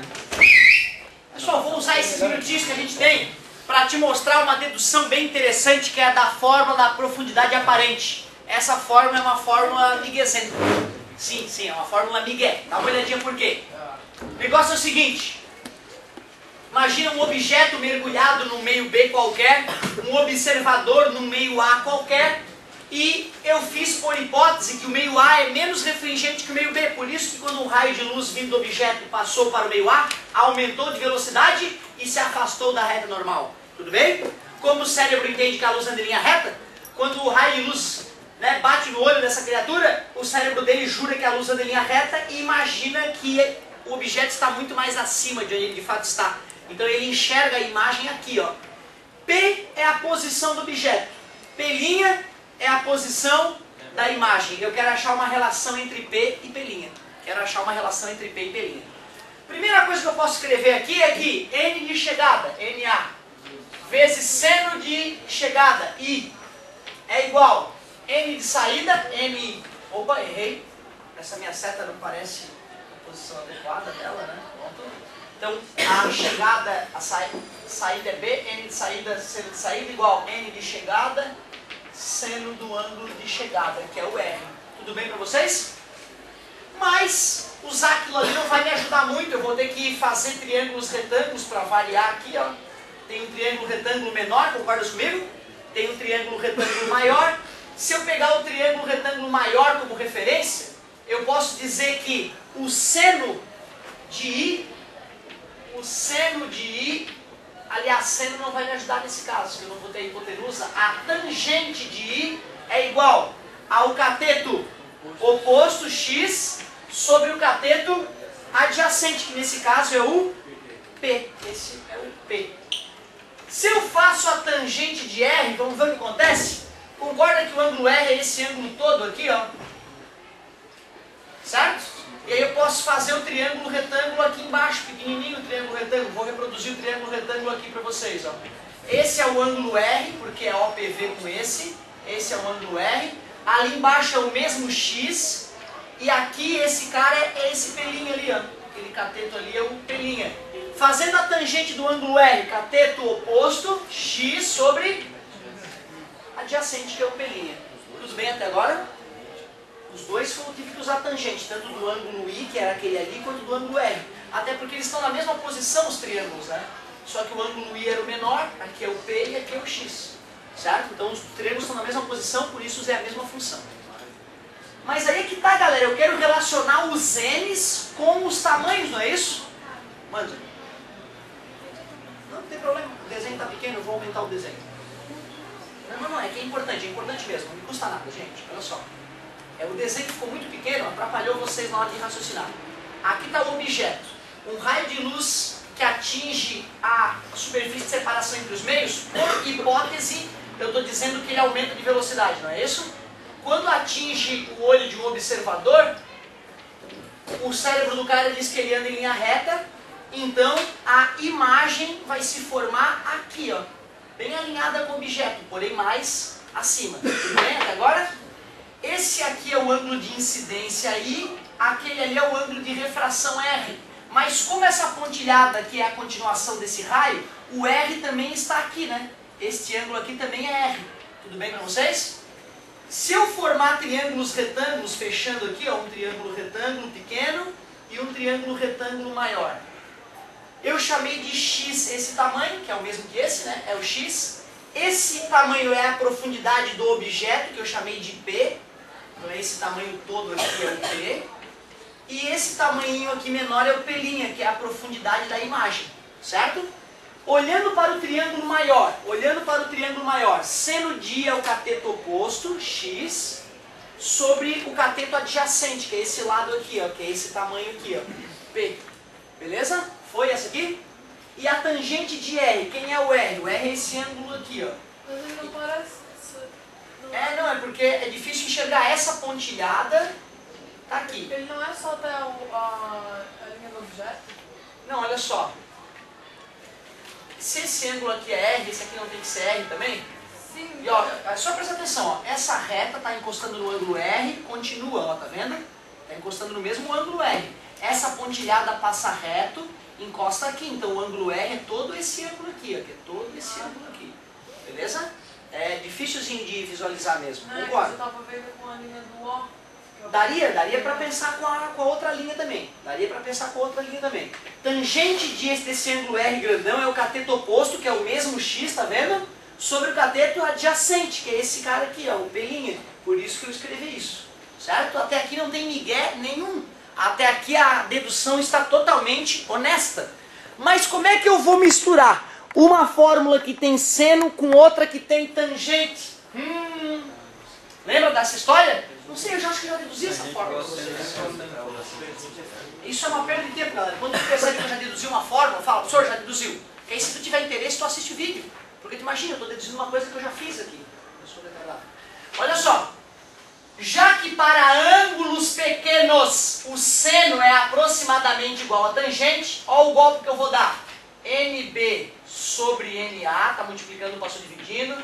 verdade. Pessoal, vou usar esses minutinhos que a gente tem para te mostrar uma dedução bem interessante, que é a da fórmula da profundidade aparente. Essa fórmula é uma fórmula miguezenta. Sim, é uma fórmula migué. Dá uma olhadinha por quê. O negócio é o seguinte. Imagina um objeto mergulhado no meio B qualquer, um observador no meio A qualquer, e eu fiz por hipótese que o meio A é menos refringente que o meio B. Por isso que quando um raio de luz vindo do objeto passou para o meio A, aumentou de velocidade e se afastou da reta normal. Tudo bem? Como o cérebro entende que a luz anda em linha reta, quando o raio de luz bate no olho dessa criatura, o cérebro dele jura que a luz anda em linha reta e imagina que o objeto está muito mais acima de onde ele de fato está. Então ele enxerga a imagem aqui, ó. P é a posição do objeto. P' é a posição da imagem. Eu quero achar uma relação entre P e P'. Quero achar uma relação entre P e P'. Primeira coisa que eu posso escrever aqui é que N de chegada, NA, vezes seno de chegada, I, é igual N de saída, M... Opa, errei. Essa minha seta não parece a posição adequada dela, né? Pronto. Então, a chegada, a saída é B, N de saída, seno de saída, igual N de chegada, seno do ângulo de chegada, que é o R. Tudo bem para vocês? Mas, usar aquilo ali não vai me ajudar muito, eu vou ter que fazer triângulos retângulos para variar aqui, ó. Tem um triângulo retângulo menor, concordas comigo? Tem um triângulo retângulo maior. Se eu pegar o triângulo retângulo maior como referência, eu posso dizer que o seno de I, aliás, seno não vai me ajudar nesse caso, que eu não vou ter hipotenusa, a tangente de I é igual ao cateto oposto, X, sobre o cateto adjacente, que nesse caso é o P. Esse é o P. Se eu faço a tangente de R, vamos ver o que acontece? Concorda que o ângulo R é esse ângulo todo aqui, ó? Certo? E aí eu posso fazer o triângulo retângulo aqui embaixo, pequenininho o triângulo retângulo. Vou reproduzir o triângulo retângulo aqui para vocês, ó. Esse é o ângulo R, porque é OPV com esse. Esse é o ângulo R. Ali embaixo é o mesmo X. E aqui esse cara é esse pelinho ali, ó. Aquele cateto ali é o pelinha. Fazendo a tangente do ângulo R, cateto oposto, X sobre adjacente, que é o pelinha. Tudo bem até agora? Os dois eu tive que usar tangente, tanto do ângulo I, que era aquele ali, quanto do ângulo R. Até porque eles estão na mesma posição, os triângulos, né? Só que o ângulo I era o menor, aqui é o P e aqui é o X. Certo? Então os triângulos estão na mesma posição, por isso usei a mesma função. Mas aí é que tá, galera. Eu quero relacionar os N's com os tamanhos, não é isso? Manda. Não tem problema. O desenho está pequeno, eu vou aumentar o desenho. Não, é que é importante mesmo. Não me custa nada, gente. Olha só. O desenho ficou muito pequeno, atrapalhou vocês na hora de raciocinar. Aqui está o objeto. Um raio de luz que atinge a superfície de separação entre os meios, por hipótese, eu estou dizendo que ele aumenta de velocidade, não é isso? Quando atinge o olho de um observador, o cérebro do cara diz que ele anda em linha reta, então a imagem vai se formar aqui, ó, bem alinhada com o objeto, porém mais acima. Tudo bem até agora? Esse aqui é o ângulo de incidência I, aquele ali é o ângulo de refração R. Mas como essa pontilhada aqui é a continuação desse raio, o R também está aqui, né? Este ângulo aqui também é R. Tudo bem para vocês? Se eu formar triângulos retângulos, fechando aqui, ó, um triângulo retângulo pequeno e um triângulo retângulo maior. Eu chamei de X esse tamanho, que é o mesmo que esse, né? É o X. Esse tamanho é a profundidade do objeto, que eu chamei de P. Então esse tamanho todo aqui é o P. E esse tamanhinho aqui menor é o P', que é a profundidade da imagem. Certo? Olhando para o triângulo maior, seno de I é o cateto oposto, X, sobre o cateto adjacente, que é esse lado aqui, ó, que é esse tamanho aqui, ó, P. Beleza? Foi essa aqui? E a tangente de R, quem é o R? O R é esse ângulo aqui, ó. Mas ele não parece... Não, é porque é difícil enxergar essa pontilhada, tá aqui. Ele não é só até a linha do objeto? Não, olha só. Se esse ângulo aqui é R, esse aqui não tem que ser R também? Sim. E ó, só presta atenção, ó. Essa reta está encostando no ângulo R, continua, ó, tá vendo? Está encostando no mesmo ângulo R. essa pontilhada passa reto, encosta aqui. Então o ângulo R é todo esse ângulo aqui, ó, que é todo esse ângulo aqui. Beleza? É dificilzinho de visualizar mesmo. Concordo? Eu tava vendo com a linha do O. Daria para pensar com a outra linha também. Daria para pensar com a outra linha também. Tangente desse ângulo R grandão é o cateto oposto, que é o mesmo X, tá vendo? Sobre o cateto adjacente, que é esse cara aqui, ó, o P'. Por isso que eu escrevi isso. Certo? Até aqui não tem migué nenhum. Até aqui a dedução está totalmente honesta. Mas como é que eu vou misturar uma fórmula que tem seno com outra que tem tangente? Lembra dessa história? Não sei, eu já acho que já deduzi essa fórmula. Isso é uma perda de tempo, galera. Quando tu percebe que eu já deduzi uma fórmula, fala, professor, já deduziu. Porque aí se tu tiver interesse, tu assiste o vídeo. Porque tu imagina, eu estou deduzindo uma coisa que eu já fiz aqui. Eu sou retardado. Olha só. Já que para ângulos pequenos o seno é aproximadamente igual a tangente, olha o golpe que eu vou dar. NB sobre NA, está multiplicando, passou dividindo.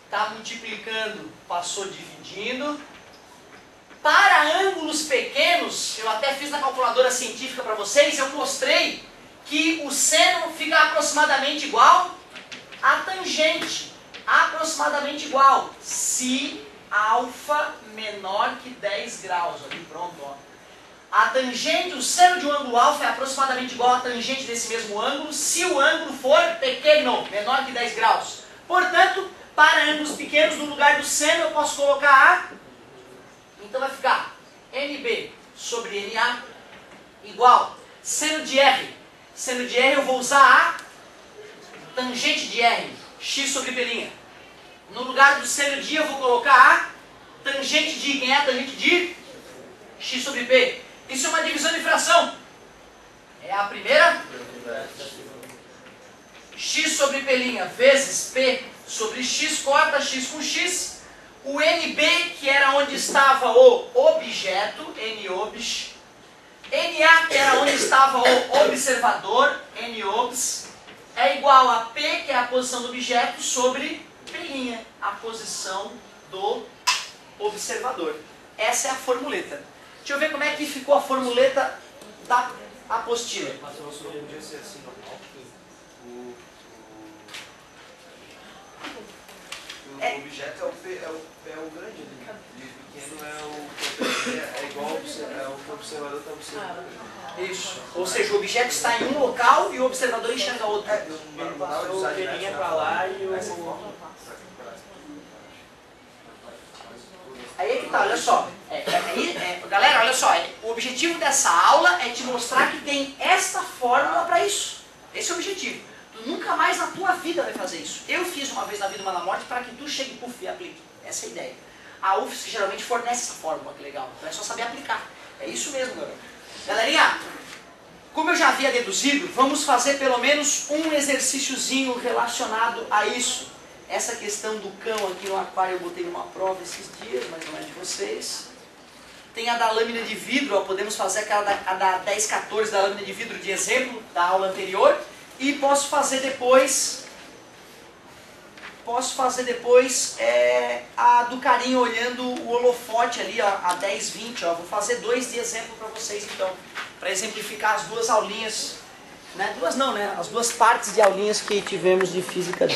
Está multiplicando, passou dividindo. Para ângulos pequenos, eu até fiz na calculadora científica para vocês, eu mostrei que o seno fica aproximadamente igual a tangente. Aproximadamente igual. Se alfa menor que 10 graus. Aqui pronto, ó. A tangente, o seno de um ângulo alfa é aproximadamente igual à tangente desse mesmo ângulo, se o ângulo for pequeno, menor que 10 graus. Portanto, para ângulos pequenos, no lugar do seno eu posso colocar A. Então vai ficar NB sobre NA igual seno de R. Seno de R eu vou usar a tangente de R, X sobre P'. No lugar do seno de I eu vou colocar a tangente de I. Quem é a tangente de I? X sobre P. Isso é uma divisão de fração. É a primeira. X sobre P' vezes P sobre X, corta X com X. O NB, que era onde estava o objeto, N-obj. NA, que era onde estava o observador, N-obs, é igual a P, que é a posição do objeto, sobre P', a posição do observador. Essa é a formuleta. Deixa eu ver como é que ficou a formuleta da apostila. Mas o nosso não podia ser assim, normal. O objeto é o grande ali. E o pequeno é igual ao que o observador está observando. Isso. Ou seja, o objeto está em um local e o observador enxerga outro. Ele passou o pelinha para lá e o... Aí é que tá, olha só. Galera, olha só. O objetivo dessa aula é te mostrar que tem esta fórmula para isso. Esse é o objetivo. Tu nunca mais na tua vida vai fazer isso. Eu fiz uma vez na vida, uma na morte, para que tu chegue puf, e aplique. Essa é a ideia. A UFSC geralmente fornece essa fórmula, que legal. Então é só saber aplicar. É isso mesmo, galera. Galerinha, como eu já havia deduzido, vamos fazer pelo menos um exercíciozinho relacionado a isso. Essa questão do cão aqui no aquário eu botei numa prova esses dias, mas não é de vocês. Tem a da lâmina de vidro, ó, podemos fazer aquela a da 1014 da lâmina de vidro de exemplo da aula anterior. E posso fazer depois a do carinho olhando o holofote ali, ó, a 1020. Ó. Vou fazer 2 de exemplo para vocês então, para exemplificar as duas aulinhas. Né? Duas não, né? As duas partes de aulinhas que tivemos de Física D.